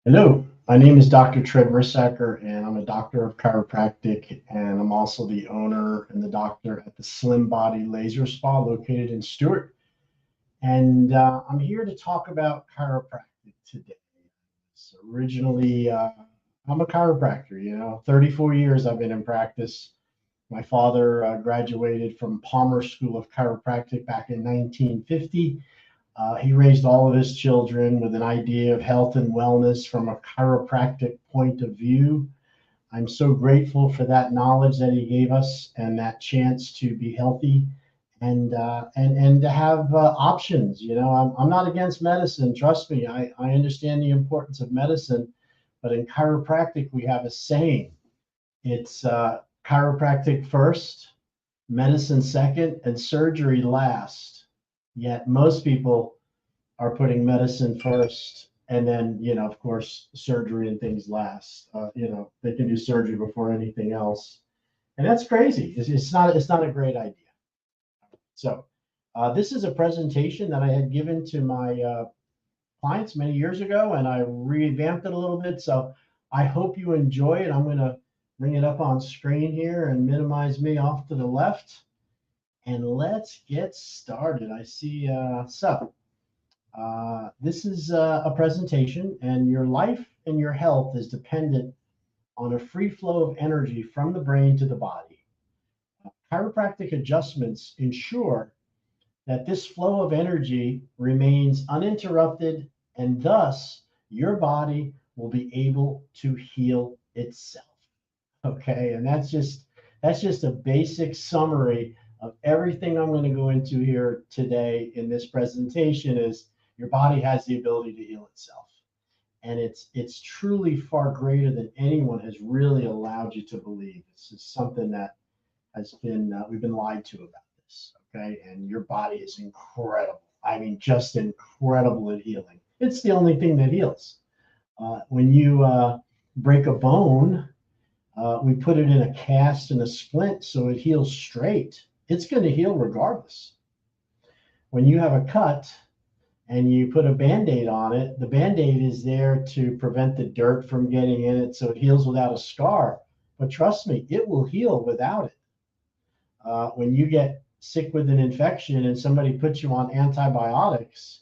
Hello, my name is Dr. Drtredtv, and I'm a doctor of chiropractic, and I'm also the owner and the doctor at the Slim Body Laser Spa located in Stewart. And I'm here to talk about chiropractic today. So originally, I'm a chiropractor. 34 years I've been in practice. My father graduated from Palmer School of Chiropractic back in 1950. He raised all of his children with an idea of health and wellness from a chiropractic point of view. I'm so grateful for that knowledge that he gave us and that chance to be healthy and to have options. I'm not against medicine. Trust me, I understand the importance of medicine, but in chiropractic we have a saying. It's chiropractic first, medicine second, and surgery last. Yet most people are putting medicine first, and then of course surgery and things last. They can do surgery before anything else, and that's crazy. It's not a great idea. So this is a presentation that I had given to my clients many years ago, and I revamped it a little bit. So I hope you enjoy it. I'm going to bring it up on screen here and minimize me off to the left, and let's get started. I see. This is a presentation, and your life and your health is dependent on a free flow of energy from the brain to the body. Chiropractic adjustments ensure that this flow of energy remains uninterrupted, and thus your body will be able to heal itself. Okay, and that's just a basic summary of everything I'm going to go into here today in this presentation. Is your body has the ability to heal itself, and it's truly far greater than anyone has really allowed you to believe. This is something that has been we've been lied to about this. Okay, and your body is incredible. I mean, just incredible at healing. It's the only thing that heals. When you break a bone, we put it in a cast and a splint so it heals straight. It's going to heal regardless. When you have a cut and you put a band-aid on it, the band-aid is there to prevent the dirt from getting in it so it heals without a scar. But trust me, it will heal without it. When you get sick with an infection and somebody puts you on antibiotics,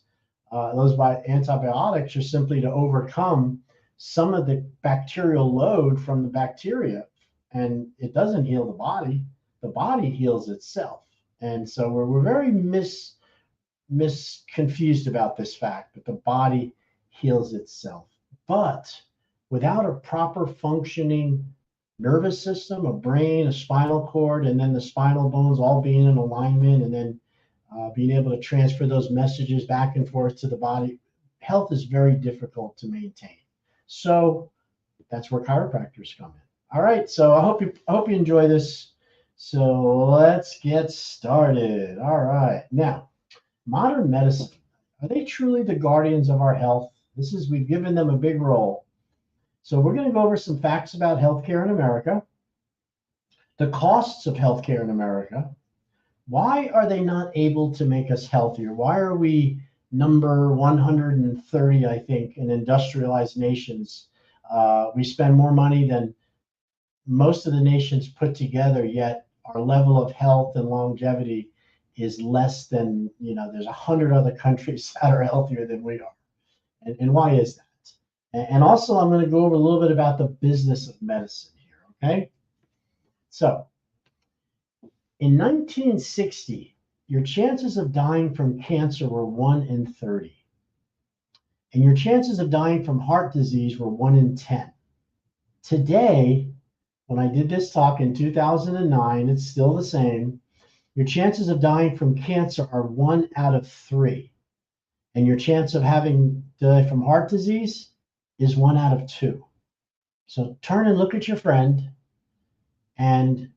antibiotics are simply to overcome some of the bacterial load from the bacteria, and it doesn't heal the body. The body heals itself. And so we're very confused about this fact that the body heals itself. But without a proper functioning nervous system, a brain, a spinal cord, and then the spinal bones all being in alignment, and then being able to transfer those messages back and forth to the body, health is very difficult to maintain. So that's where chiropractors come in. All right, so I hope you enjoy this. So let's get started. All right, now modern medicine, are they truly the guardians of our health? We've given them a big role. So we're going to go over some facts about healthcare in America, the costs of healthcare in America. Why are they not able to make us healthier? Why are we number 130, I think, in industrialized nations? We spend more money than most of the nations put together, yet our level of health and longevity is less than, there's 100 other countries that are healthier than we are. And why is that? And also, I'm going to go over a little bit about the business of medicine here, okay? So, in 1960, your chances of dying from cancer were 1 in 30. And your chances of dying from heart disease were 1 in 10. Today, when I did this talk in 2009, it's still the same. Your chances of dying from cancer are 1 out of 3. And your chance of having die from heart disease is 1 out of 2. So turn and look at your friend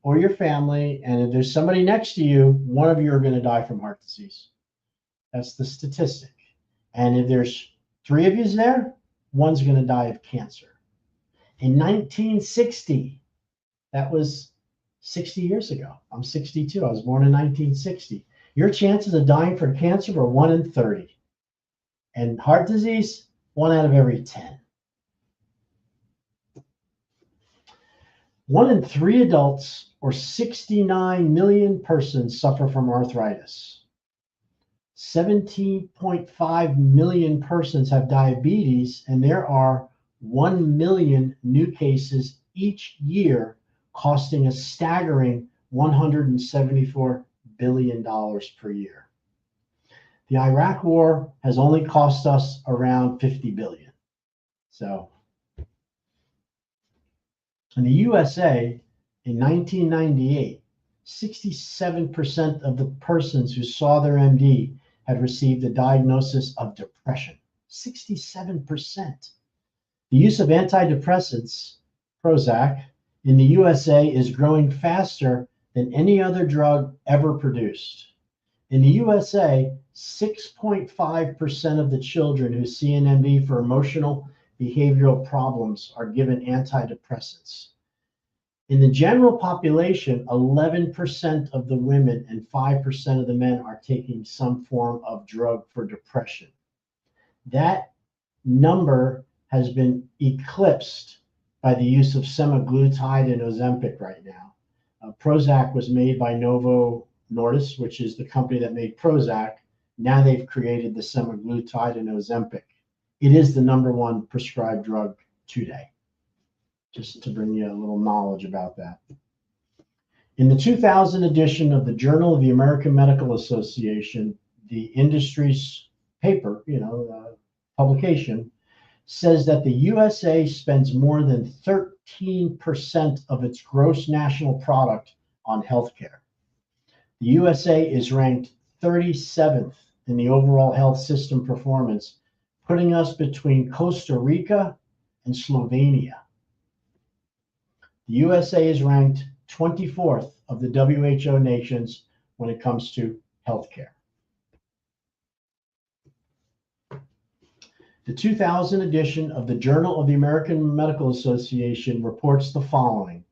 or your family, and if there's somebody next to you, one of you are going to die from heart disease. That's the statistic. And if there's 3 of you there, one's going to die of cancer. In 1960, that was 60 years ago. I'm 62. I was born in 1960. Your chances of dying from cancer were 1 in 30. And heart disease, 1 out of every 10. 1 in 3 adults, or 69 million persons, suffer from arthritis. 17.5 million persons have diabetes, and there are 1 million new cases each year, costing a staggering $174 billion per year. The Iraq War has only cost us around 50 billion. So, in the USA, in 1998, 67% of the persons who saw their MD had received a diagnosis of depression. 67%. The use of antidepressants, Prozac, in the USA is growing faster than any other drug ever produced. In the USA, 6.5% of the children who see an MD for emotional behavioral problems are given antidepressants. In the general population, 11% of the women and 5% of the men are taking some form of drug for depression. That number has been eclipsed by the use of semaglutide and Ozempic right now. Prozac was made by Novo Nordisk, which is the company that made Prozac. Now they've created the semaglutide and Ozempic. It is the #1 prescribed drug today. Just to bring you a little knowledge about that. In the 2000 edition of the Journal of the American Medical Association, the industry's paper, publication, says that the USA spends more than 13% of its gross national product on healthcare. The USA is ranked 37th in the overall health system performance, putting us between Costa Rica and Slovenia. The USA is ranked 24th of the WHO nations when it comes to healthcare. The 2000 edition of the Journal of the American Medical Association reports the following: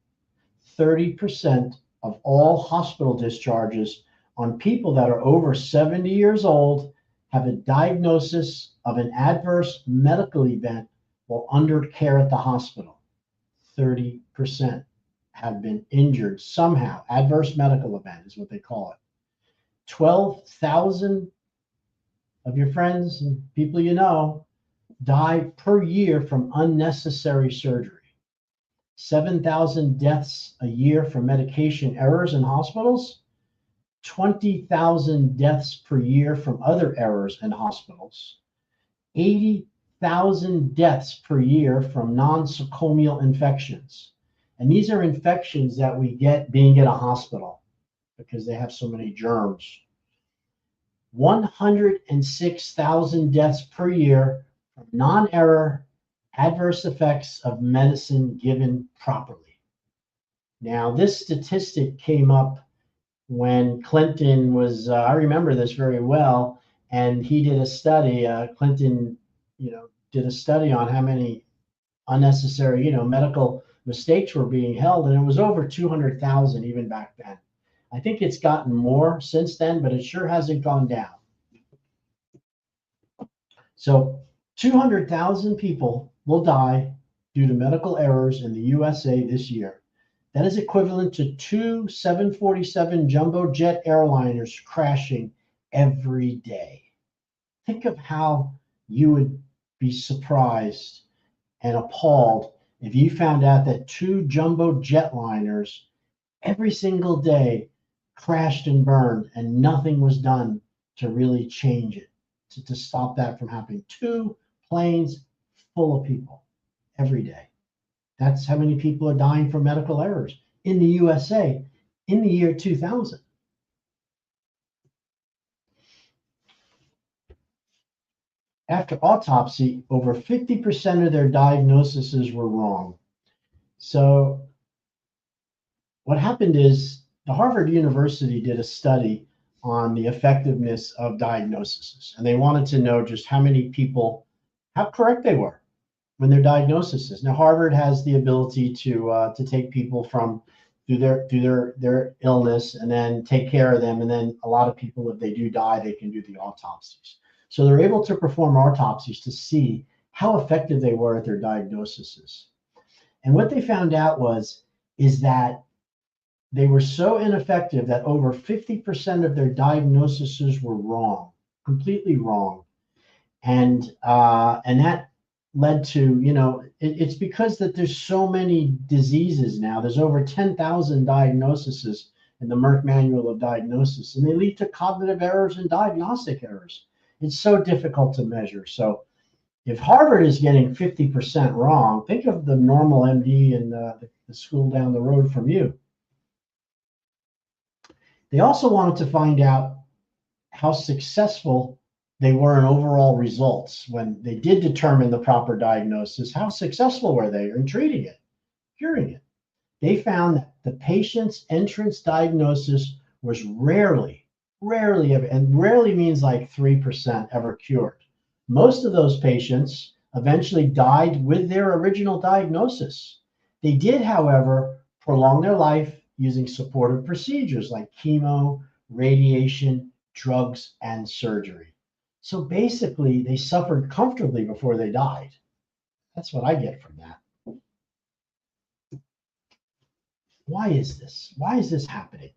30% of all hospital discharges on people that are over 70 years old have a diagnosis of an adverse medical event while under care at the hospital. 30% have been injured somehow. Adverse medical event is what they call it. 12,000 of your friends and people you know die per year from unnecessary surgery. 7,000 deaths a year from medication errors in hospitals. 20,000 deaths per year from other errors in hospitals. 80,000 deaths per year from nosocomial infections. And these are infections that we get being in a hospital because they have so many germs. 106,000 deaths per year from non-error adverse effects of medicine given properly. Now, this statistic came up when Clinton was, I remember this very well, and he did a study, Clinton, did a study on how many unnecessary, medical mistakes were being held, and it was over 200,000 even back then. I think it's gotten more since then, but it sure hasn't gone down. So 200,000 people will die due to medical errors in the USA this year. That is equivalent to 2 747 jumbo jet airliners crashing every day. Think of how you would be surprised and appalled if you found out that 2 jumbo jetliners every single day crashed and burned and nothing was done to really change it, to stop that from happening. 2 planes full of people every day. That's how many people are dying from medical errors in the USA in the year 2000. After autopsy, over 50% of their diagnoses were wrong. So what happened is the Harvard University did a study on the effectiveness of diagnoses, and they wanted to know just how many people, how correct they were when their diagnoses. Now, Harvard has the ability to take people through their illness and then take care of them, and then a lot of people, if they do die, they can do the autopsies. So they're able to perform autopsies to see how effective they were at their diagnoses. And what they found out was is that they were so ineffective that over 50% of their diagnoses were wrong, completely wrong. And that led to, it's because that there's so many diseases now. There's over 10,000 diagnoses in the Merck Manual of Diagnosis, and they lead to cognitive errors and diagnostic errors. It's so difficult to measure. So if Harvard is getting 50% wrong, think of the normal MD in the school down the road from you. They also wanted to find out how successful they were in overall results. When they did determine the proper diagnosis, how successful were they in treating it, curing it? They found that the patient's entrance diagnosis was rarely, and rarely means like 3% ever cured. Most of those patients eventually died with their original diagnosis. They did, however, prolong their life using supportive procedures like chemo, radiation, drugs, and surgery. So basically, they suffered comfortably before they died. That's what I get from that. Why is this? Why is this happening?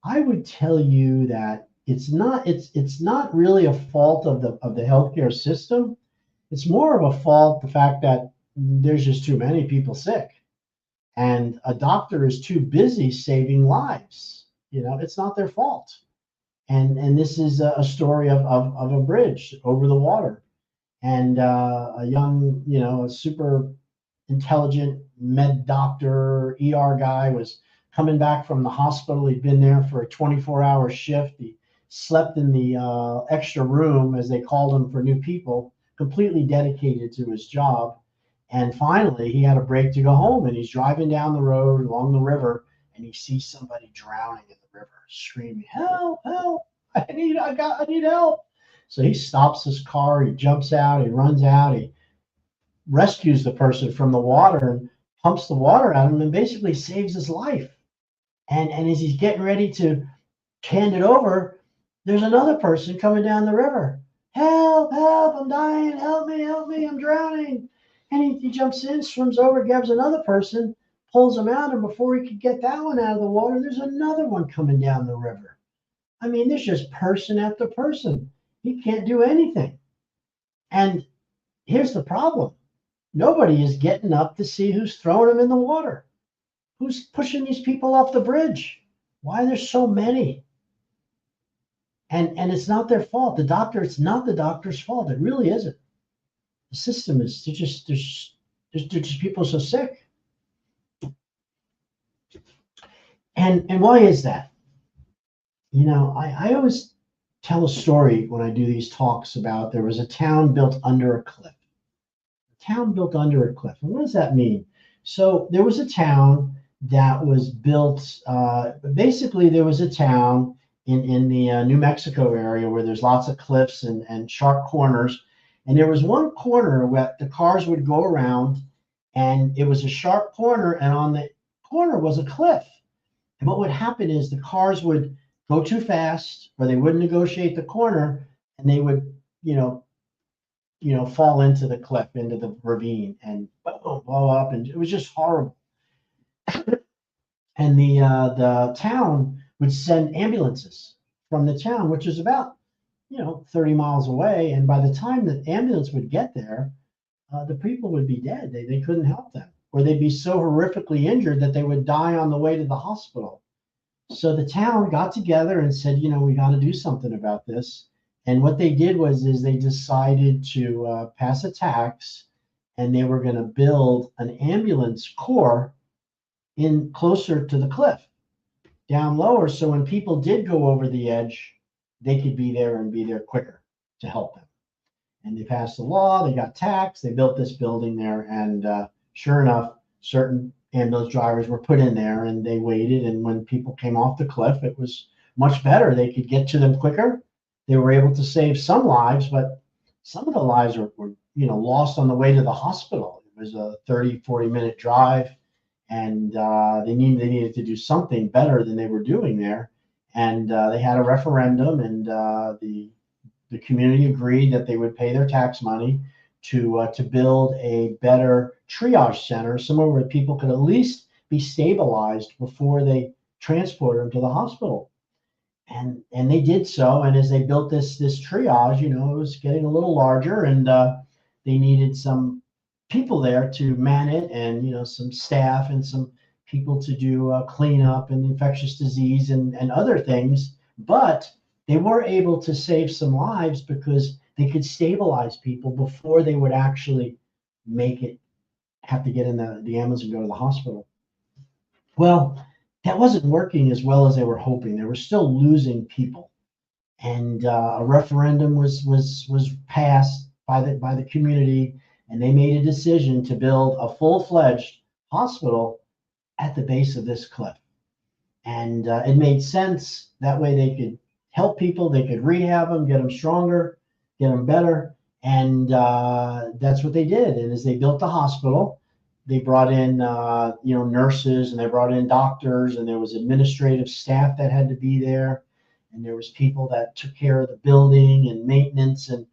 I would tell you that it's not really a fault of the healthcare system. It's more of a fault the fact that there's just too many people sick, and a doctor is too busy saving lives. It's not their fault. And this is a story of a bridge over the water, and a young, a super intelligent med doctor, ER guy was coming back from the hospital. He'd been there for a 24-hour shift. He slept in the extra room, as they called him, for new people, completely dedicated to his job. And finally, he had a break to go home, and he's driving down the road along the river, and he sees somebody drowning in the river, screaming, "Help, help, I need help." So he stops his car, he jumps out, he runs out, he rescues the person from the water and pumps the water out of him and basically saves his life. And as he's getting ready to hand it over, there's another person coming down the river. "Help, help, I'm dying, help me, I'm drowning." And he jumps in, swims over, grabs another person, pulls him out, and before he could get that one out of the water, there's another one coming down the river. I mean, there's just person after person. He can't do anything. And here's the problem. Nobody is getting up to see who's throwing them in the water. Who's pushing these people off the bridge? Why there's so many? And it's not their fault. It's not the doctor's fault. It really isn't. The system is just people so sick. And why is that? I always tell a story when I do these talks about there was a town built under a cliff. Town built under a cliff. And what does that mean? So there was a town that was built, basically there was a town in the New Mexico area where there's lots of cliffs and sharp corners. And there was one corner where the cars would go around, and it was a sharp corner, and on the corner was a cliff. And what would happen is the cars would go too fast, or they wouldn't negotiate the corner, and they would, fall into the cliff, into the ravine, and blow up, and it was just horrible. And the town would send ambulances from the town, which is about 30 miles away, and by the time the ambulance would get there, the people would be dead. They couldn't help them, or they'd be so horrifically injured that they would die on the way to the hospital. So the town got together and said, we got to do something about this. And what they did was they decided to pass a tax, and they were going to build an ambulance corps in closer to the cliff, down lower, so when people did go over the edge, they could be there and be there quicker to help them. And they passed the law, they got taxed, they built this building there, and sure enough, certain ambulance drivers were put in there, and they waited, and when people came off the cliff, it was much better. They could get to them quicker. They were able to save some lives, but some of the lives were lost on the way to the hospital. It was a 30-40 minute drive, and they needed to do something better than they were doing there. And they had a referendum, and the community agreed that they would pay their tax money to build a better triage center, somewhere where people could at least be stabilized before they transported them to the hospital. And they did so. And as they built this triage, it was getting a little larger, and they needed some people there to man it, and some staff and some people to do cleanup and infectious disease and other things. But they were able to save some lives because they could stabilize people before they would actually have to get in the ambulance and go to the hospital. Well, that wasn't working as well as they were hoping. They were still losing people, and a referendum was passed by the community, and they made a decision to build a full-fledged hospital at the base of this cliff. And it made sense. That way they could help people, they could rehab them, get them stronger, get them better, and that's what they did. And as they built the hospital, they brought in nurses, and they brought in doctors, and there was administrative staff that had to be there, and there was people that took care of the building and maintenance, and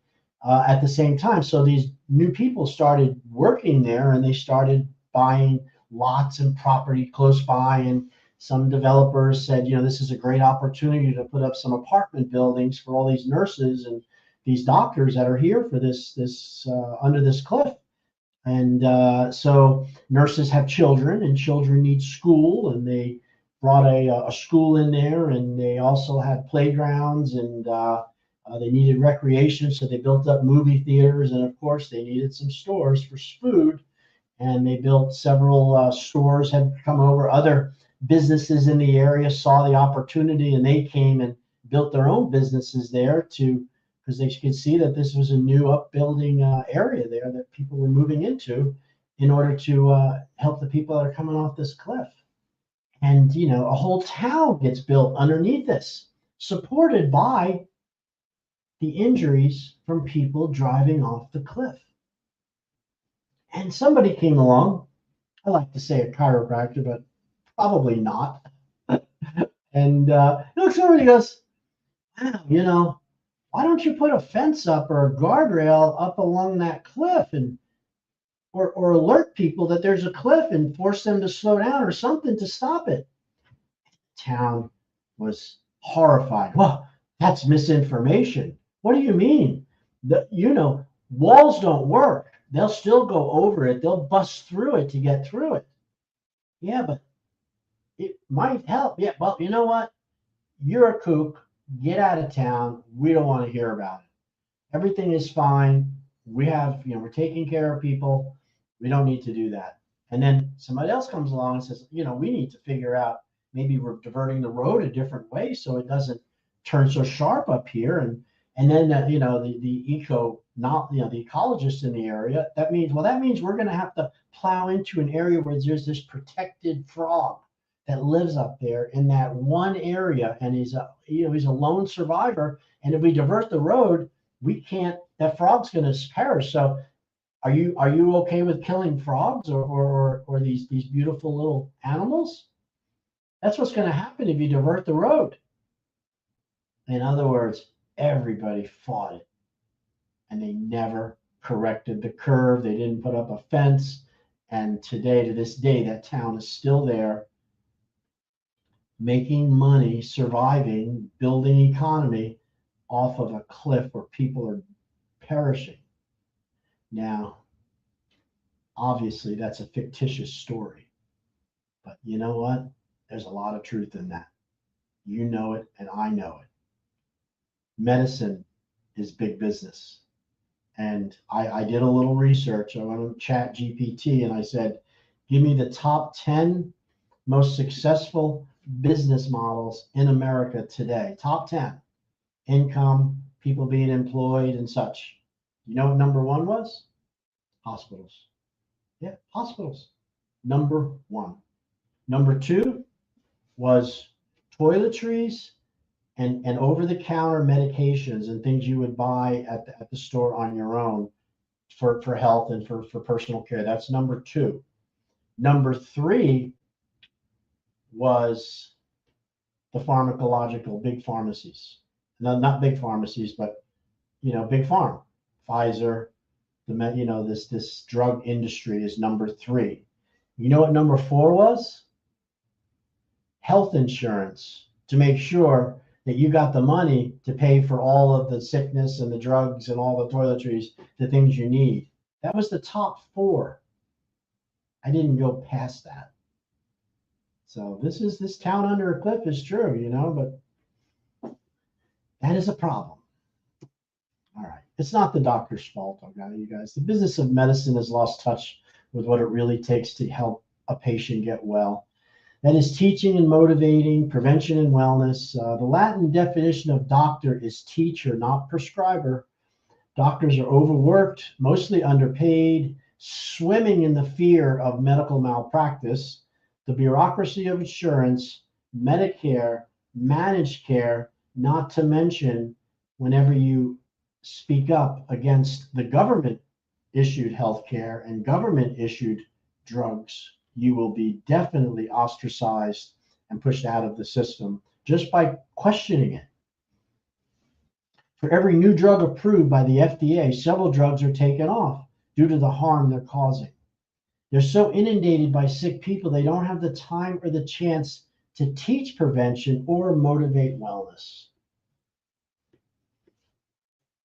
at the same time. So these new people started working there, and they started buying lots and property close by, and some developers said, this is a great opportunity to put up some apartment buildings for all these nurses and these doctors that are here for this under this cliff. And so nurses have children, and children need school, and they brought a school in there, and they also had playgrounds, and they needed recreation, so they built up movie theaters, and of course they needed some stores for food, and they built several stores. Had come over, other businesses in the area saw the opportunity, and they came and built their own businesses there because they could see that this was a new upbuilding area there that people were moving into in order to help the people that are coming off this cliff. And a whole town gets built underneath this, supported by the injuries from people driving off the cliff. And somebody came along, I like to say a chiropractor, but probably not. And somebody goes, wow, why don't you put a fence up or a guardrail up along that cliff, and or alert people that there's a cliff and force them to slow down or something to stop it? The town was horrified. Well, that's misinformation. What do you mean? Walls don't work. They'll still go over it. They'll bust through it to get through it. Yeah, but it might help. Yeah, well, you know what? You're a kook. Get out of town. We don't want to hear about it. Everything is fine. We're taking care of people. We don't need to do that. And then somebody else comes along and says, we need to figure out, maybe we're diverting the road a different way so it doesn't turn so sharp up here. And then the ecologists in the area, that means we're going to have to plow into an area where there's this protected frog that lives up there in that one area, and he's a lone survivor. And if we divert the road, that frog's going to perish. So are you okay with killing frogs or these beautiful little animals? That's what's going to happen if you divert the road. In other words, everybody fought it, and they never corrected the curve. They didn't put up a fence. And to this day, that town is still there, making money, surviving, building economy off of a cliff where people are perishing. Now, obviously, that's a fictitious story. But you know what? There's a lot of truth in that. You know it, and I know it. Medicine is big business. And I did a little research. I went on ChatGPT, and I said, give me the top 10 most successful business models in America today. Top 10. Income, people being employed, and such. You know what number one was? Hospitals. Yeah, hospitals. Number one. Number two was toiletries and over-the-counter medications and things you would buy at the store on your own for health and for personal care. That's number two. Number three was the pharmacological big pharmacies. No, not big pharmacies, but big pharma. Pfizer, this drug industry is number three. You know what number four was? health insurance to make sure that you got the money to pay for all of the sickness and the drugs and all the toiletries, the things you need. That was the top four. I didn't go past that. So this town under a cliff is true, but that is a problem. All right. It's not the doctor's fault, okay, you guys. The business of medicine has lost touch with what it really takes to help a patient get well. That is teaching and motivating, prevention and wellness. The Latin definition of doctor is teacher, not prescriber. Doctors are overworked, mostly underpaid, swimming in the fear of medical malpractice, the bureaucracy of insurance, Medicare, managed care, not to mention whenever you speak up against the government issued healthcare and government issued drugs, you will be definitely ostracized and pushed out of the system just by questioning it. For every new drug approved by the FDA, several drugs are taken off due to the harm they're causing. They're so inundated by sick people, they don't have the time or the chance to teach prevention or motivate wellness.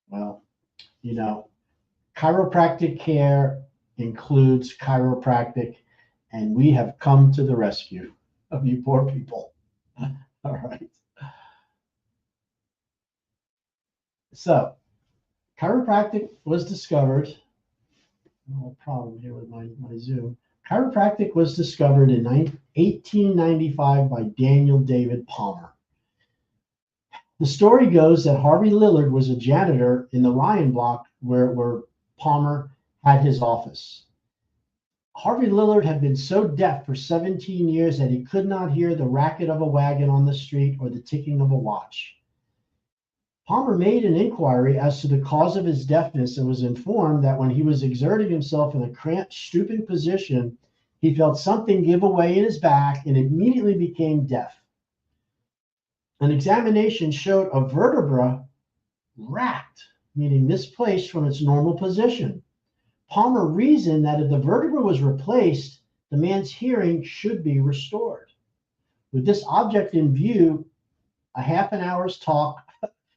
Well, chiropractic care includes chiropractic, and we have come to the rescue of you poor people. All right. So, chiropractic was discovered. No problem here with my Zoom. Chiropractic was discovered in 1895 by Daniel David Palmer. The story goes that Harvey Lillard was a janitor in the Ryan block where Palmer had his office. Harvey Lillard had been so deaf for 17 years that he could not hear the racket of a wagon on the street or the ticking of a watch. Palmer made an inquiry as to the cause of his deafness and was informed that when he was exerting himself in a cramped, stooping position, he felt something give away in his back and immediately became deaf. An examination showed a vertebra racked, meaning misplaced from its normal position. Palmer reasoned that if the vertebra was replaced, the man's hearing should be restored. With this object in view, a half an hour's talk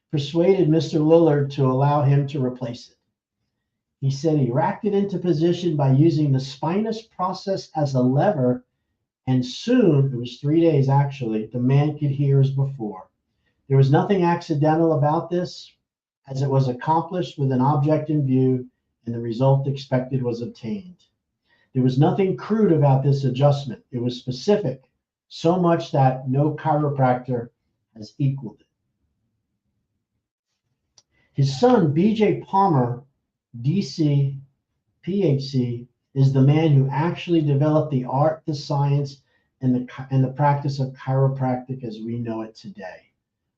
persuaded Mr. Lillard to allow him to replace it. He said he racked it into position by using the spinous process as a lever, and soon, it was 3 days actually, the man could hear as before. There was nothing accidental about this, as it was accomplished with an object in view, and the result expected was obtained. There was nothing crude about this adjustment. It was specific, so much that no chiropractor has equaled it. His son, B.J. Palmer, D.C., Ph.D., is the man who actually developed the art, the science, and the practice of chiropractic as we know it today.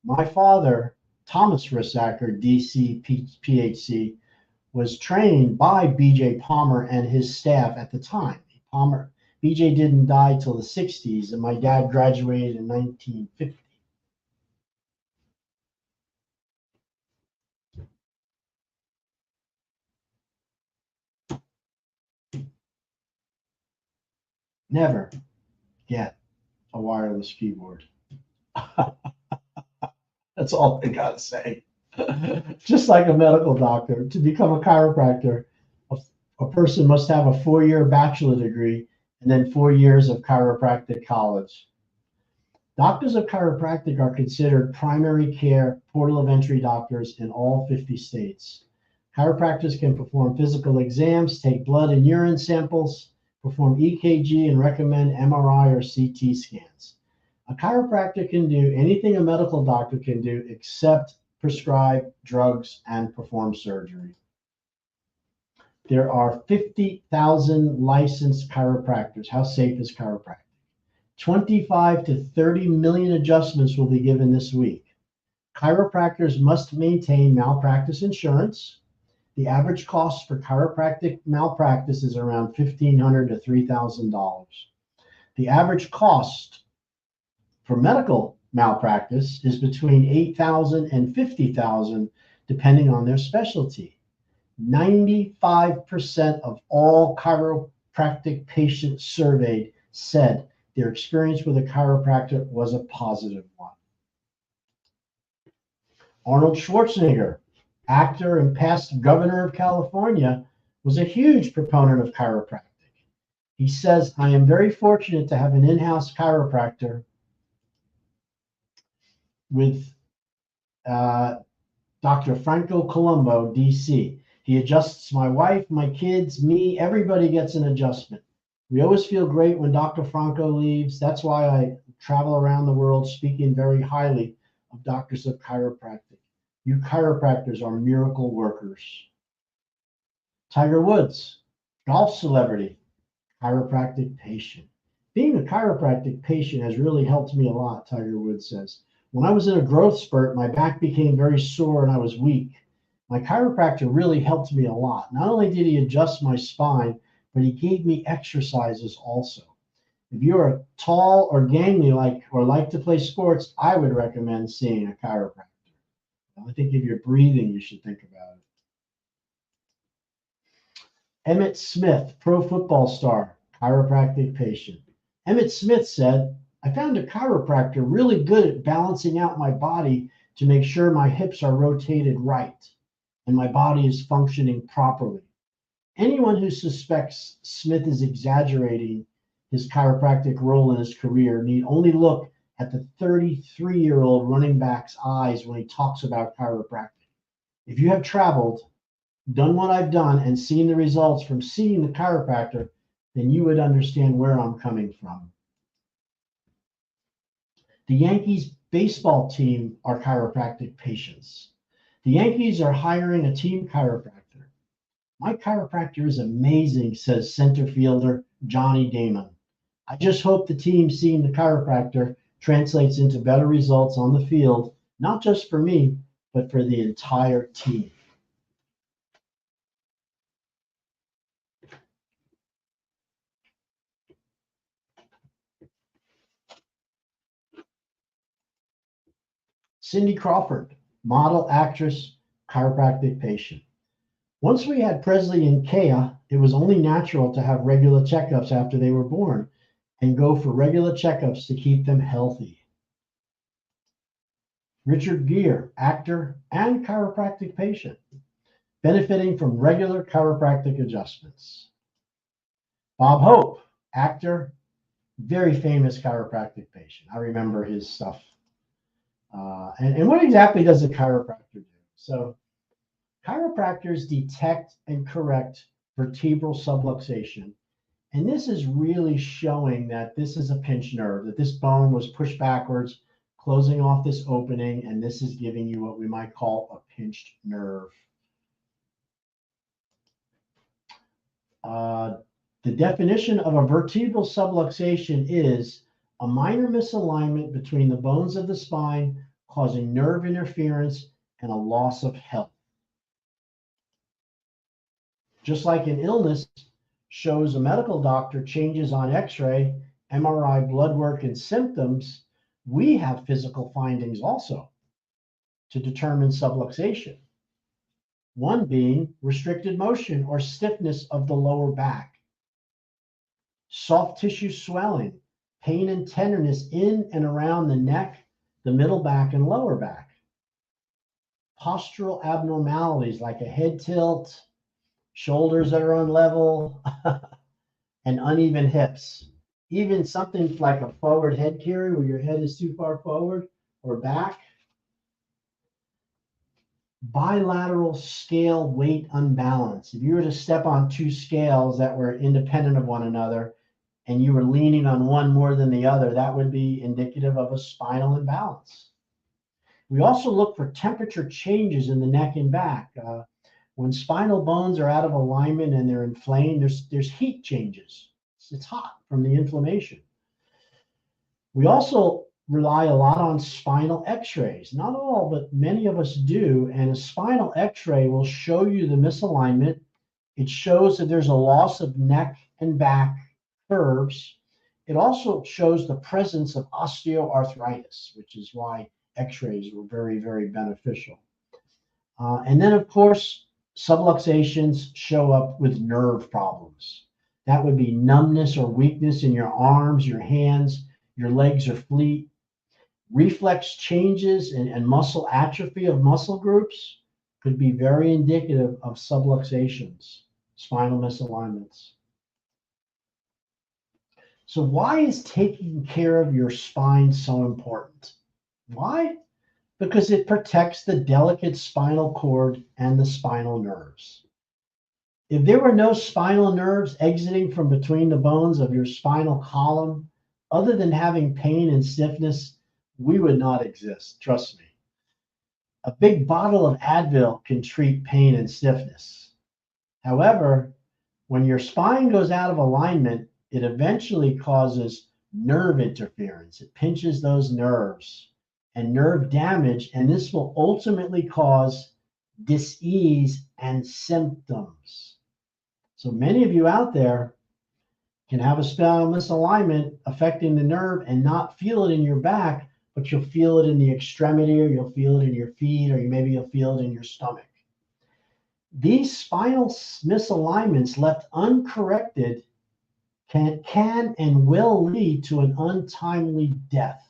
My father, Thomas Rissacker, D.C., Ph.D., was trained by B.J. Palmer and his staff at the time. B.J. didn't die till the 60s, and my dad graduated in 1950. Never get a wireless keyboard. That's all I gotta say. Just like a medical doctor, to become a chiropractor, a person must have a 4-year bachelor degree and then 4 years of chiropractic college. Doctors of chiropractic are considered primary care portal of entry doctors in all 50 states. Chiropractors can perform physical exams, take blood and urine samples, perform EKG, and recommend MRI or CT scans. A chiropractor can do anything a medical doctor can do except prescribe drugs and perform surgery. There are 50,000 licensed chiropractors. How safe is chiropractic? 25 to 30 million adjustments will be given this week. Chiropractors must maintain malpractice insurance. The average cost for chiropractic malpractice is around $1,500 to $3,000. The average cost for medical malpractice is between $8,000 and $50,000, depending on their specialty. 95% of all chiropractic patients surveyed said their experience with a chiropractor was a positive one. Arnold Schwarzenegger, actor and past governor of California, was a huge proponent of chiropractic. He says, I am very fortunate to have an in-house chiropractor with Dr. Franco Colombo, DC. He adjusts my wife, my kids, me, everybody gets an adjustment. We always feel great when Dr. Franco leaves. That's why I travel around the world speaking very highly of doctors of chiropractic. You chiropractors are miracle workers. Tiger Woods, golf celebrity, chiropractic patient. Being a chiropractic patient has really helped me a lot, Tiger Woods says. When I was in a growth spurt, my back became very sore and I was weak. My chiropractor really helped me a lot. Not only did he adjust my spine, but he gave me exercises also. If you are tall or gangly like to play sports, I would recommend seeing a chiropractor. I think if you're breathing, you should think about it. Emmitt Smith, pro football star, chiropractic patient. Emmitt Smith said, I found a chiropractor really good at balancing out my body to make sure my hips are rotated right and my body is functioning properly. Anyone who suspects Smith is exaggerating his chiropractic role in his career need only look at the 33-year-old running back's eyes when he talks about chiropractic. If you have traveled, done what I've done, and seen the results from seeing the chiropractor, then you would understand where I'm coming from. The Yankees baseball team are chiropractic patients. The Yankees are hiring a team chiropractor. My chiropractor is amazing, says center fielder Johnny Damon. I just hope the team seeing the chiropractor translates into better results on the field, not just for me, but for the entire team. Cindy Crawford, model, actress, chiropractic patient. Once we had Presley and Kea, it was only natural to have regular checkups after they were born and go for regular checkups to keep them healthy. Richard Gere, actor and chiropractic patient, benefiting from regular chiropractic adjustments. Bob Hope, actor, very famous chiropractic patient. I remember his stuff. And what exactly does a chiropractor do? So chiropractors detect and correct vertebral subluxation. And this is really showing that this is a pinched nerve, that this bone was pushed backwards, closing off this opening, and this is giving you what we might call a pinched nerve. The definition of a vertebral subluxation is a minor misalignment between the bones of the spine, causing nerve interference and a loss of health. Just like an illness shows a medical doctor changes on X-ray, MRI, blood work, and symptoms, we have physical findings also to determine subluxation. One being restricted motion or stiffness of the lower back, soft tissue swelling, pain and tenderness in and around the neck, the middle back, and lower back. Postural abnormalities like a head tilt, shoulders that are unlevel, and uneven hips. Even something like a forward head carry where your head is too far forward or back. Bilateral scale weight unbalance. If you were to step on two scales that were independent of one another and you were leaning on one more than the other, that would be indicative of a spinal imbalance. We also look for temperature changes in the neck and back. When spinal bones are out of alignment and they're inflamed, there's heat changes. It's hot from the inflammation. We also rely a lot on spinal x-rays. Not all, but many of us do. And a spinal x-ray will show you the misalignment. It shows that there's a loss of neck and back curves. It also shows the presence of osteoarthritis, which is why x-rays were very, very beneficial. And then, of course, subluxations show up with nerve problems. That would be numbness or weakness in your arms, your hands, your legs or feet, reflex changes and muscle atrophy of muscle groups could be very indicative of subluxations, spinal misalignments. So why is taking care of your spine so important? Why? Because it protects the delicate spinal cord and the spinal nerves. If there were no spinal nerves exiting from between the bones of your spinal column, other than having pain and stiffness, we would not exist. Trust me. A big bottle of Advil can treat pain and stiffness. However, when your spine goes out of alignment, it eventually causes nerve interference. It pinches those nerves and nerve damage, and this will ultimately cause dis-ease and symptoms. So many of you out there can have a spinal misalignment affecting the nerve and not feel it in your back, but you'll feel it in the extremity, or you'll feel it in your feet, or maybe you'll feel it in your stomach. These spinal misalignments left uncorrected can and will lead to an untimely death.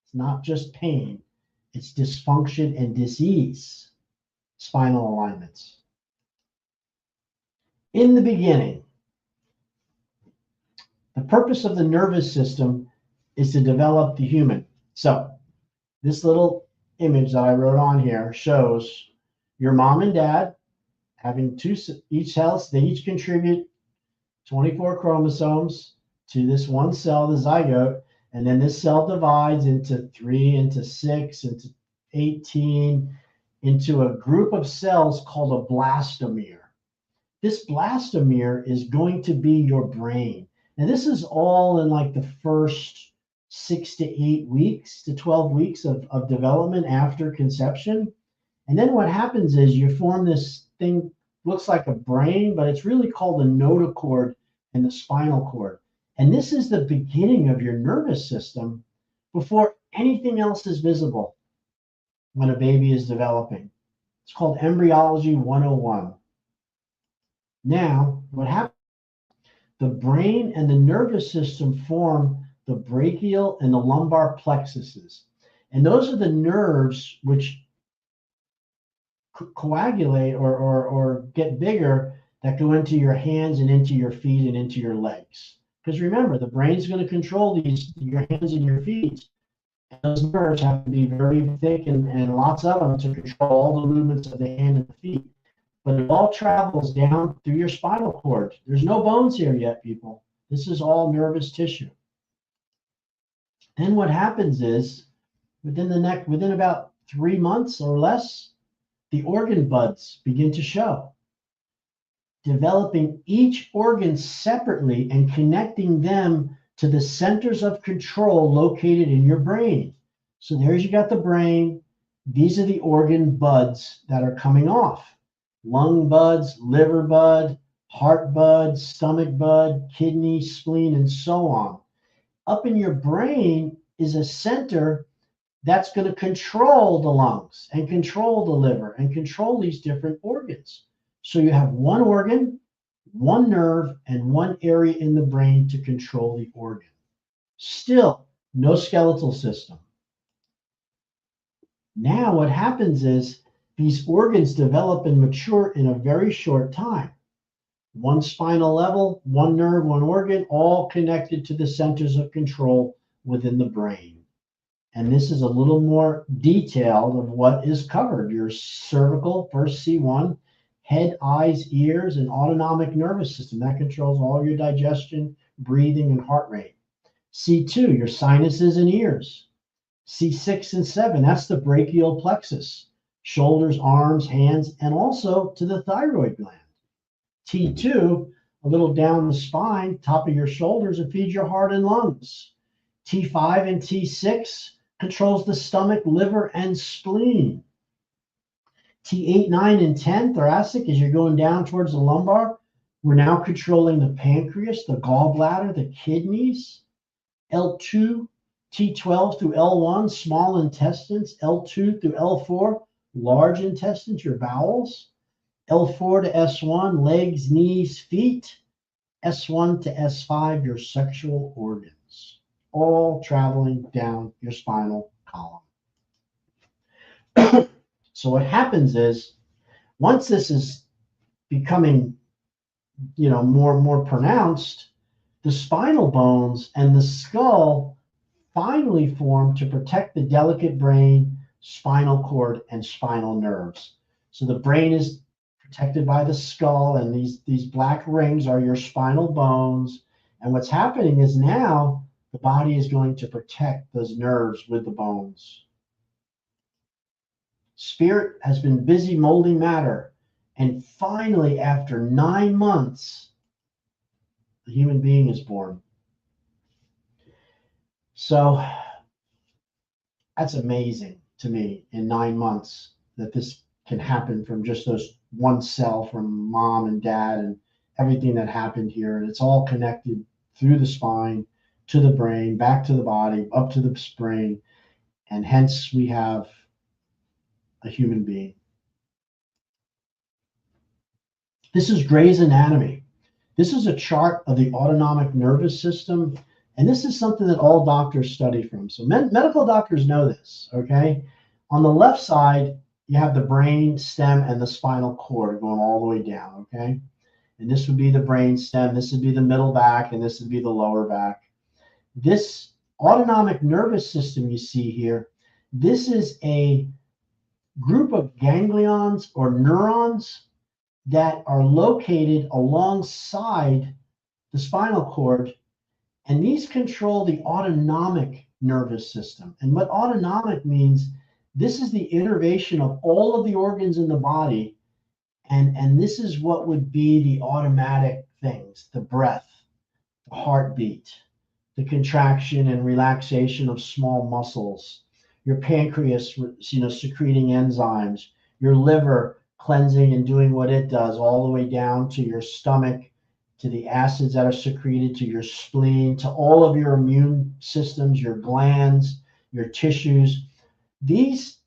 It's not just pain, it's dysfunction and disease, spinal alignments. In the beginning, the purpose of the nervous system is to develop the human. So this little image that I wrote on here shows your mom and dad having each cells. They each contribute 24 chromosomes to this one cell, the zygote, and then this cell divides into 3, into 6, into 18, into a group of cells called a blastomere. This blastomere is going to be your brain. Now, this is all in like the first 6 to 8 weeks to 12 weeks of development after conception. And then what happens is you form this thing, looks like a brain, but it's really called the notochord and the spinal cord. And this is the beginning of your nervous system before anything else is visible when a baby is developing. It's called embryology 101. Now, what happens? The brain and the nervous system form the brachial and the lumbar plexuses. And those are the nerves which coagulate or get bigger that go into your hands and into your feet and into your legs. Because remember, the brain's going to control your hands and your feet. And those nerves have to be very thick and lots of them to control all the movements of the hand and the feet. But it all travels down through your spinal cord. There's no bones here yet, people. This is all nervous tissue. Then what happens is, within about 3 months or less, the organ buds begin to show, developing each organ separately and connecting them to the centers of control located in your brain. So there's, you got the brain. These are the organ buds that are coming off. Lung buds, liver bud, heart bud, stomach bud, kidney, spleen, and so on. Up in your brain is a center that's going to control the lungs and control the liver and control these different organs. So you have one organ, one nerve, and one area in the brain to control the organ. Still, no skeletal system. Now what happens is these organs develop and mature in a very short time. One spinal level, one nerve, one organ, all connected to the centers of control within the brain. And this is a little more detailed of what is covered. Your cervical, first C1, head, eyes, ears, and autonomic nervous system. That controls all your digestion, breathing, and heart rate. C2, your sinuses and ears. C6 and 7, that's the brachial plexus. Shoulders, arms, hands, and also to the thyroid gland. T2, a little down the spine, top of your shoulders, it feeds your heart and lungs. T5 and T6 controls the stomach, liver, and spleen. T8, 9, and 10, thoracic, as you're going down towards the lumbar, we're now controlling the pancreas, the gallbladder, the kidneys. L2, T12 through L1, small intestines. L2 through L4, large intestines, your bowels. L4 to S1, legs, knees, feet. S1 to S5, your sexual organs, all traveling down your spinal column. So what happens is, once this is becoming, more and more pronounced, the spinal bones and the skull finally form to protect the delicate brain, spinal cord, and spinal nerves. So the brain is protected by the skull, and these black rings are your spinal bones. And what's happening is now the body is going to protect those nerves with the bones. Spirit has been busy molding matter, and finally, after 9 months, the human being is born. So that's amazing to me, in 9 months, that this can happen from just those one cell from mom and dad and everything that happened here. And it's all connected through the spine to the brain, back to the body, up to the brain. And hence we have a human being. This is Gray's Anatomy. This is a chart of the autonomic nervous system. And this is something that all doctors study from. So medical doctors know this, okay? On the left side, you have the brain stem and the spinal cord going all the way down, okay? And this would be the brain stem, this would be the middle back, and this would be the lower back. This autonomic nervous system you see here, this is a group of ganglions or neurons that are located alongside the spinal cord, and these control the autonomic nervous system. And what autonomic means, this is the innervation of all of the organs in the body, and this is what would be the automatic things: the breath, the heartbeat, the contraction and relaxation of small muscles, your pancreas, secreting enzymes, your liver cleansing and doing what it does, all the way down to your stomach, to the acids that are secreted, to your spleen, to all of your immune systems, your glands, your tissues. These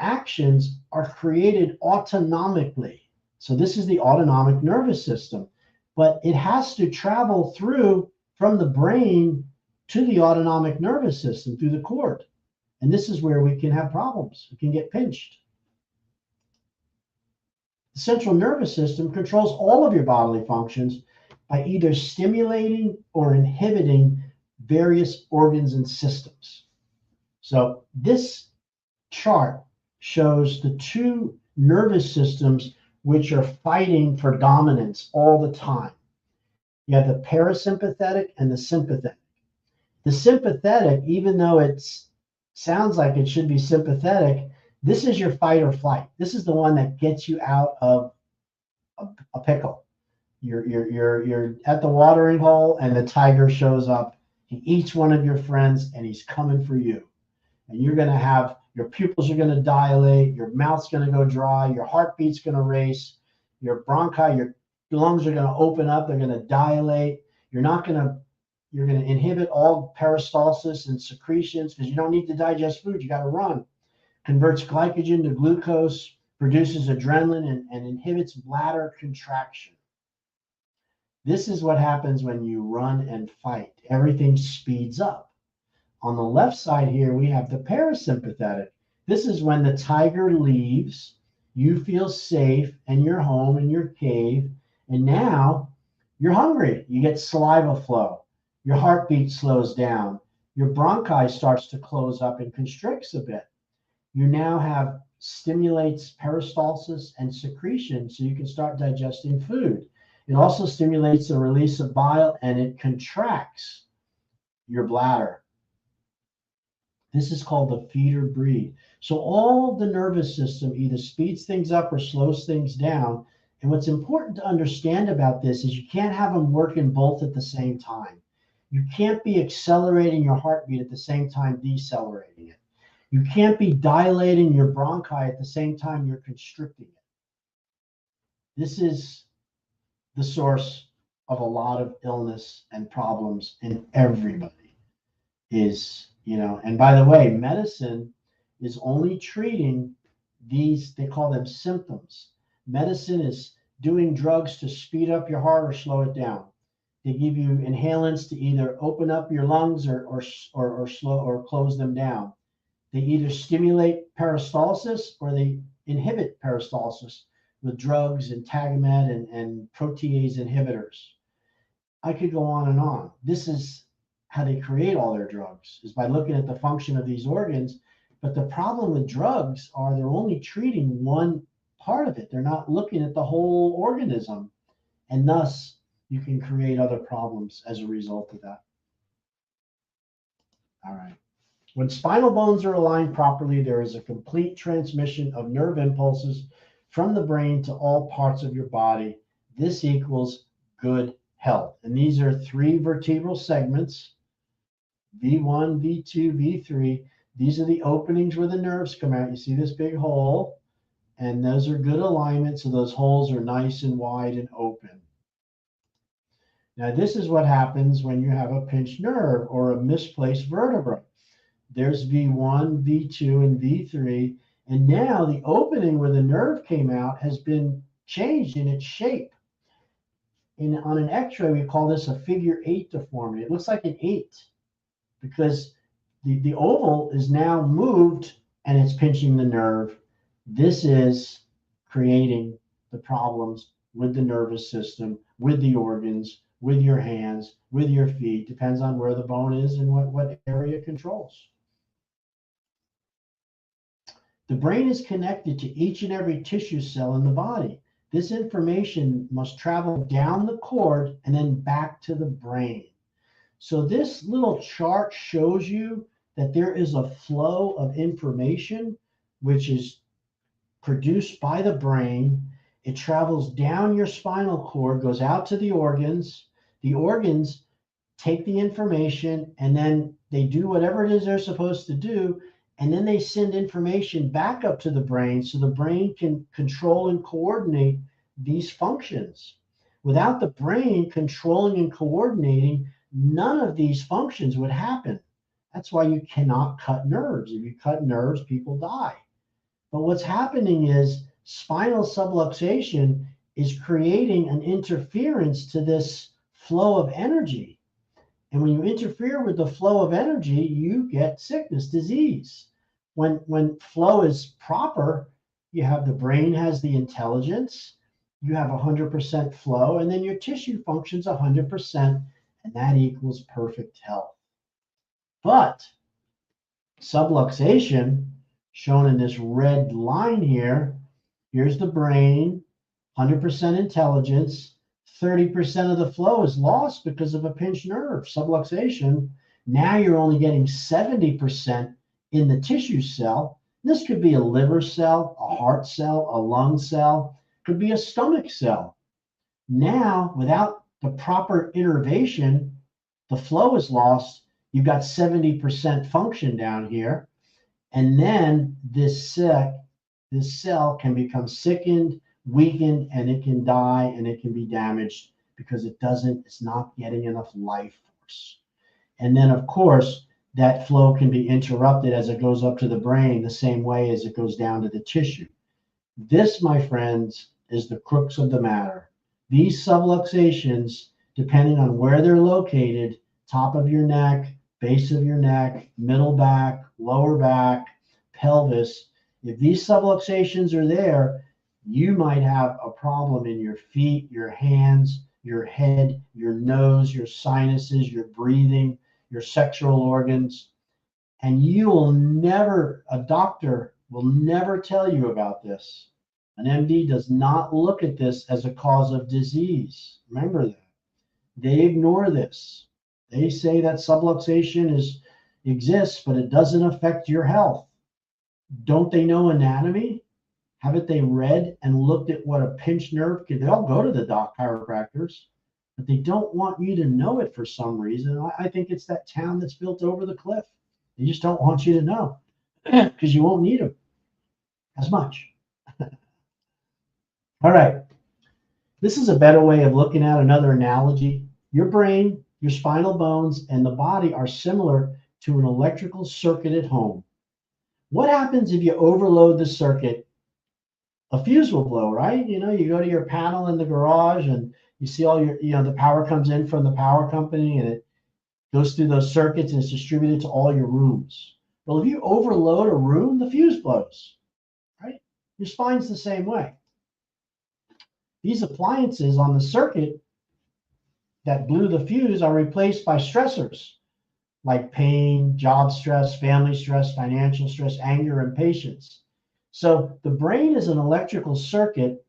actions are created autonomically. So this is the autonomic nervous system, but it has to travel through from the brain to the autonomic nervous system through the cord. And this is where we can have problems. We can get pinched. The central nervous system controls all of your bodily functions by either stimulating or inhibiting various organs and systems. So this chart shows the two nervous systems which are fighting for dominance all the time. You have the parasympathetic and the sympathetic. The sympathetic, even though it sounds like it should be sympathetic, this is your fight or flight. This is the one that gets you out of a pickle. You're at the watering hole and the tiger shows up. He eats one of your friends and he's coming for you. And you're going to have, your pupils are going to dilate, your mouth's going to go dry, your heartbeat's going to race, your bronchi, your lungs are going to open up, they're going to dilate. You're going to inhibit all peristalsis and secretions because you don't need to digest food, you got to run. Converts glycogen to glucose, produces adrenaline, and inhibits bladder contraction. This is what happens when you run and fight. Everything speeds up. On the left side here, we have the parasympathetic. This is when the tiger leaves, you feel safe, and you're home in your cave, and now you're hungry. You get saliva flow. Your heartbeat slows down. Your bronchi starts to close up and constricts a bit. You now have stimulates peristalsis and secretion so you can start digesting food. It also stimulates the release of bile and it contracts your bladder. This is called the feed or breathe. So all the nervous system either speeds things up or slows things down. And what's important to understand about this is you can't have them working both at the same time. You can't be accelerating your heartbeat at the same time decelerating it. You can't be dilating your bronchi at the same time you're constricting it. This is the source of a lot of illness and problems in everybody. And by the way, medicine is only treating these, they call them symptoms. Medicine is doing drugs to speed up your heart or slow it down. They give you inhalants to either open up your lungs or slow or close them down. They either stimulate peristalsis or they inhibit peristalsis with drugs and Tagamet and protease inhibitors. I could go on and on. This is how they create all their drugs, is by looking at the function of these organs. But the problem with drugs are they're only treating one part of it. They're not looking at the whole organism. And thus, you can create other problems as a result of that. All right. When spinal bones are aligned properly, there is a complete transmission of nerve impulses from the brain to all parts of your body. This equals good health. And these are three vertebral segments, V1, V2, V3. These are the openings where the nerves come out. You see this big hole, and those are good alignment. So those holes are nice and wide and open. Now, this is what happens when you have a pinched nerve or a misplaced vertebra. There's V1, V2, and V3. And now the opening where the nerve came out has been changed in its shape. On an x-ray, we call this a figure 8 deformity. It looks like an 8 because the oval is now moved and it's pinching the nerve. This is creating the problems with the nervous system, with the organs, with your hands, with your feet. Depends on where the bone is and what area it controls. The brain is connected to each and every tissue cell in the body. This information must travel down the cord and then back to the brain. So this little chart shows you that there is a flow of information which is produced by the brain. It travels down your spinal cord, goes out to the organs. The organs take the information and then they do whatever it is they're supposed to do. And then they send information back up to the brain so the brain can control and coordinate these functions. Without the brain controlling and coordinating, none of these functions would happen. That's why you cannot cut nerves. If you cut nerves, people die. But what's happening is spinal subluxation is creating an interference to this flow of energy. And when you interfere with the flow of energy, you get sickness, disease. When flow is proper, you have the brain has the intelligence, you have 100% flow, and then your tissue functions 100%, and that equals perfect health. But subluxation, shown in this red line here, here's the brain, 100% intelligence, 30% of the flow is lost because of a pinched nerve, subluxation. Now you're only getting 70% in the tissue cell. This could be a liver cell, a heart cell, a lung cell, could be a stomach cell. Now, without the proper innervation, the flow is lost. You've got 70% function down here. And then this cell can become sickened, weakened, and it can die and it can be damaged because it's not getting enough life force. And then, of course, that flow can be interrupted as it goes up to the brain the same way as it goes down to the tissue. This, my friends, is the crux of the matter. These subluxations, depending on where they're located, top of your neck, base of your neck, middle back, lower back, pelvis, if these subluxations are there, you might have a problem in your feet, your hands, your head, your nose, your sinuses, your breathing, your sexual organs. And a doctor will never tell you about this. An MD does not look at this as a cause of disease. Remember that. They ignore this. They say that subluxation exists, but it doesn't affect your health. Don't they know anatomy? Haven't they read and looked at what a pinched nerve can? They'll go to the chiropractors, but they don't want you to know it for some reason. I think it's that town that's built over the cliff. They just don't want you to know because you won't need them as much. All right. This is a better way of looking at another analogy. Your brain, your spinal bones, and the body are similar to an electrical circuit at home. What happens if you overload the circuit a fuse will blow, right? You know, you go to your panel in the garage and you see all your, the power comes in from the power company and it goes through those circuits and it's distributed to all your rooms. Well, if you overload a room, the fuse blows, right? Your spine's the same way. These appliances on the circuit that blew the fuse are replaced by stressors like pain, job stress, family stress, financial stress, anger, and patience. So the brain is an electrical circuit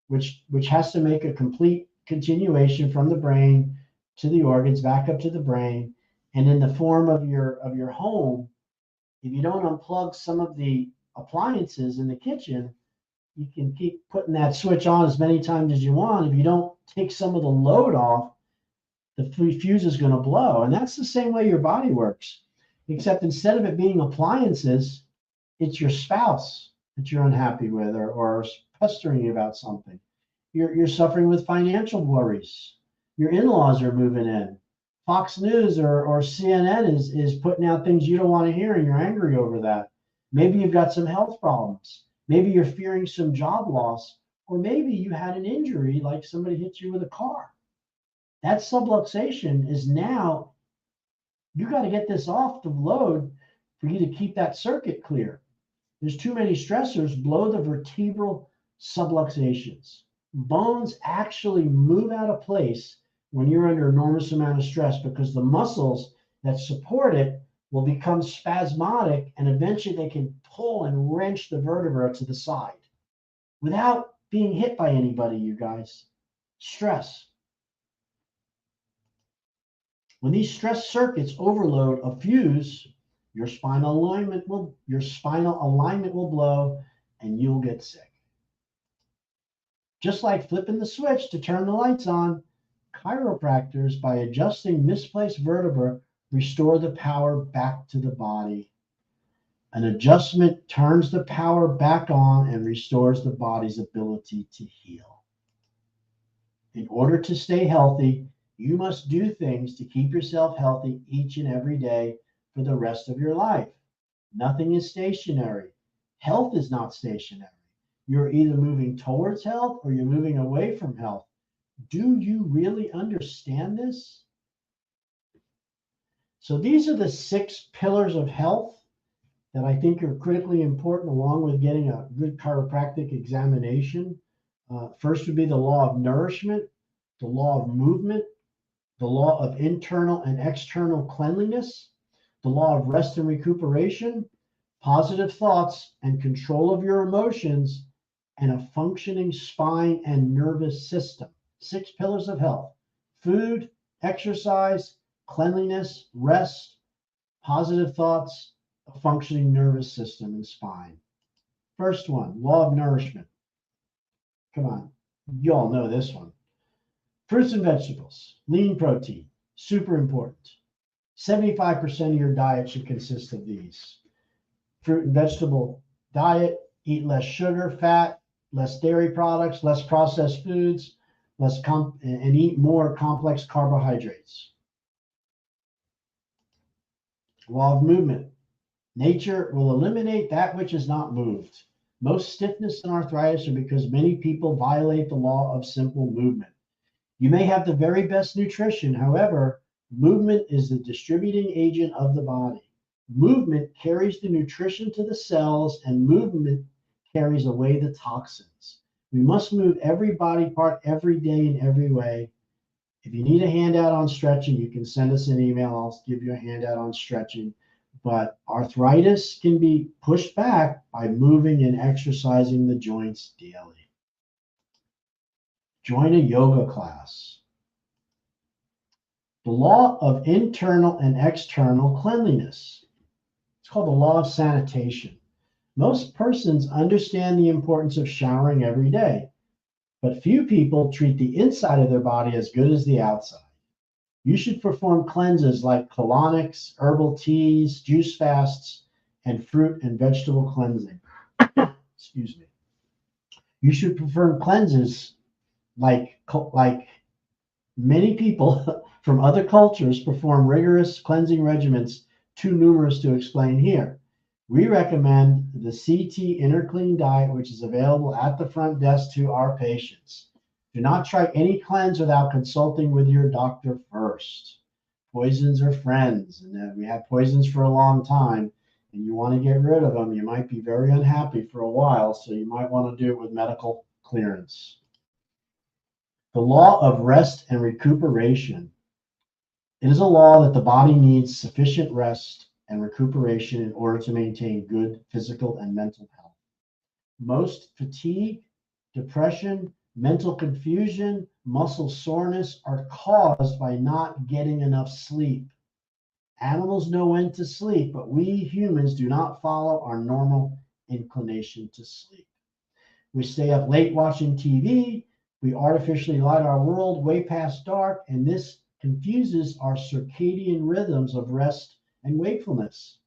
which has to make a complete continuation from the brain to the organs back up to the brain. And in the form of your home, if you don't unplug some of the appliances in the kitchen, you can keep putting that switch on as many times as you want. If you don't take some of the load off, the fuse is going to blow. And that's the same way your body works, except instead of it being appliances, it's your spouse that you're unhappy with or pestering you about something. You're suffering with financial worries. Your in-laws are moving in. Fox News or CNN is putting out things you don't want to hear and you're angry over that. Maybe you've got some health problems. Maybe you're fearing some job loss, or maybe you had an injury like somebody hit you with a car. That subluxation is now, you got to get this off the load for you to keep that circuit clear. There's too many stressors, blow the vertebral subluxations. Bones actually move out of place when you're under enormous amount of stress because the muscles that support it will become spasmodic and eventually they can pull and wrench the vertebra to the side without being hit by anybody, you guys. Stress. When these stress circuits overload a fuse, your spinal alignment will blow and you'll get sick. Just like flipping the switch to turn the lights on, chiropractors, by adjusting misplaced vertebra, restore the power back to the body. An adjustment turns the power back on and restores the body's ability to heal. In order to stay healthy, you must do things to keep yourself healthy each and every day for the rest of your life. Nothing is stationary. Health is not stationary. You're either moving towards health or you're moving away from health. Do you really understand this? So these are the 6 pillars of health that I think are critically important, along with getting a good chiropractic examination. First would be the law of nourishment, the law of movement, the law of internal and external cleanliness, the law of rest and recuperation, positive thoughts and control of your emotions, and a functioning spine and nervous system. 6 pillars of health: food, exercise, cleanliness, rest, positive thoughts, a functioning nervous system and spine. First one, law of nourishment. Come on, you all know this one. Fruits and vegetables, lean protein, super important. 75% of your diet should consist of these. Fruit and vegetable diet, eat less sugar, fat, less dairy products, less processed foods, and eat more complex carbohydrates. Law of movement. Nature will eliminate that which is not moved. Most stiffness and arthritis are because many people violate the law of simple movement. You may have the very best nutrition. However, movement is the distributing agent of the body. Movement carries the nutrition to the cells, and movement carries away the toxins. We must move every body part every day in every way. If you need a handout on stretching, you can send us an email. I'll give you a handout on stretching. But arthritis can be pushed back by moving and exercising the joints daily. Join a yoga class. The law of internal and external cleanliness. It's called the law of sanitation. Most persons understand the importance of showering every day, but few people treat the inside of their body as good as the outside. You should perform cleanses like colonics, herbal teas, juice fasts, and fruit and vegetable cleansing. Excuse me. You should perform cleanses like many people from other cultures perform rigorous cleansing regimens, too numerous to explain here. We recommend the CT Interclean diet, which is available at the front desk to our patients. Do not try any cleanse without consulting with your doctor first. Poisons are friends, and we had poisons for a long time, and you want to get rid of them. You might be very unhappy for a while, so you might want to do it with medical clearance. The law of rest and recuperation. It is a law that the body needs sufficient rest and recuperation in order to maintain good physical and mental health. Most fatigue, depression, mental confusion, muscle soreness are caused by not getting enough sleep. Animals know when to sleep, but we humans do not follow our normal inclination to sleep. We stay up late watching TV. We artificially light our world way past dark, and this confuses our circadian rhythms of rest and wakefulness.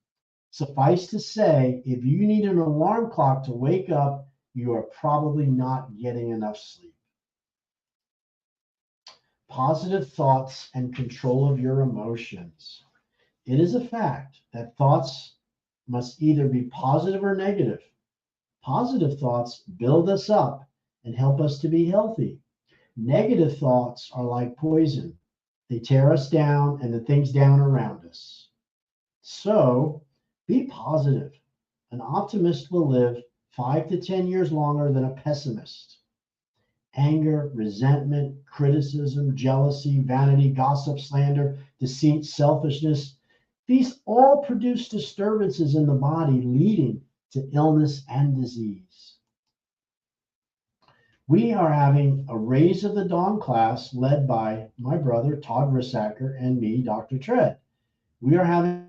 Suffice to say, if you need an alarm clock to wake up, you are probably not getting enough sleep. Positive thoughts and control of your emotions. It is a fact that thoughts must either be positive or negative. Positive thoughts build us up and help us to be healthy. Negative thoughts are like poison. They tear us down and the things down around us. So be positive. An optimist will live 5 to 10 years longer than a pessimist. Anger, resentment, criticism, jealousy, vanity, gossip, slander, deceit, selfishness, these all produce disturbances in the body leading to illness and disease. We are having a Raise of the Dawn class led by my brother, Todd Rissacker, and me, Dr. Tread. We are having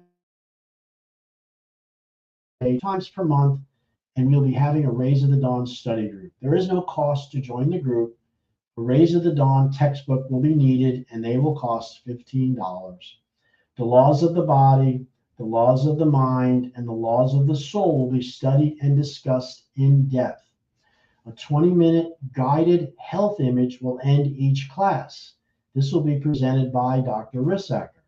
8 times per month, and we'll be having a Raise of the Dawn study group. There is no cost to join the group. A Raise of the Dawn textbook will be needed, and they will cost $15. The laws of the body, the laws of the mind, and the laws of the soul will be studied and discussed in depth. A 20-minute guided health image will end each class. This will be presented by Dr. Rissacker.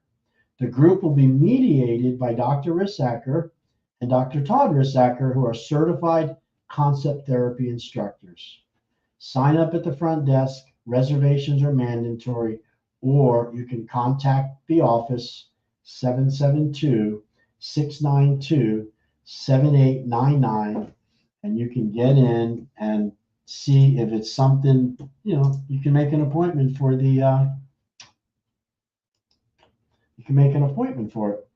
The group will be mediated by Dr. Rissacker and Dr. Todd Rissacker, who are certified concept therapy instructors. Sign up at the front desk. Reservations are mandatory, or you can contact the office 772-692-7899, and you can get in and see if it's something, you can make an appointment for the, you can make an appointment for it.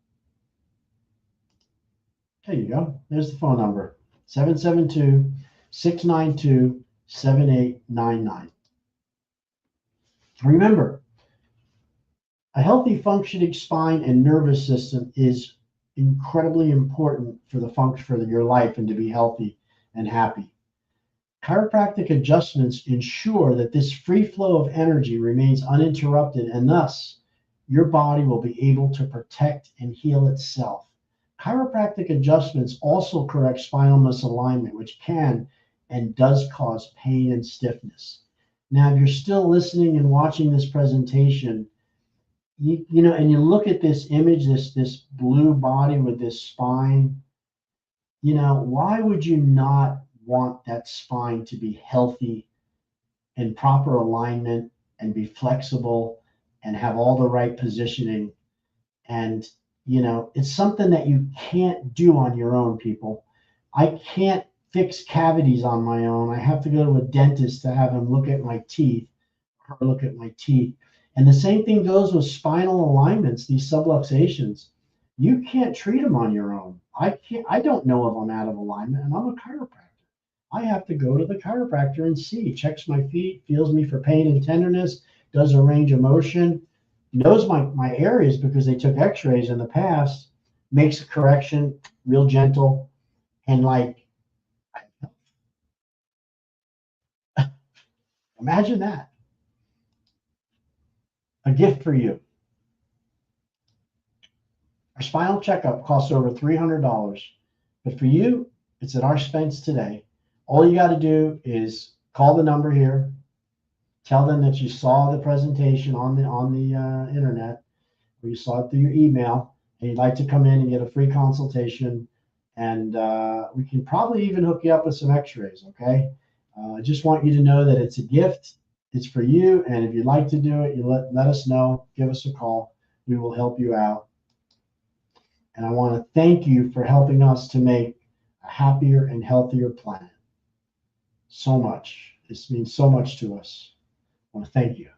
There you go. There's the phone number, 772-692-7899. Remember, a healthy functioning spine and nervous system is incredibly important for the function for your life and to be healthy and happy. Chiropractic adjustments ensure that this free flow of energy remains uninterrupted, and thus your body will be able to protect and heal itself. Chiropractic adjustments also correct spinal misalignment, which can and does cause pain and stiffness. Now, if you're still listening and watching this presentation, and you look at this image, this blue body with this spine, why would you not want that spine to be healthy, in proper alignment, and be flexible and have all the right positioning? And, it's something that you can't do on your own, people. I can't fix cavities on my own. I have to go to a dentist to have him look at my teeth, or look at my teeth. And the same thing goes with spinal alignments, these subluxations. You can't treat them on your own. I don't know if I'm out of alignment, and I'm a chiropractor. I have to go to the chiropractor and see, checks my feet, feels me for pain and tenderness, does a range of motion, knows my areas because they took x-rays in the past, makes a correction, real gentle, and imagine that. A gift for you. Our spinal checkup costs over $300, but for you, it's at our expense today. All you got to do is call the number here, tell them that you saw the presentation on the internet, or you saw it through your email, and you'd like to come in and get a free consultation and we can probably even hook you up with some x-rays, okay? I just want you to know that it's a gift. It's for you, and if you'd like to do it, you let us know. Give us a call. We will help you out. And I want to thank you for helping us to make a happier and healthier planet. So much. This means so much to us. I want to thank you.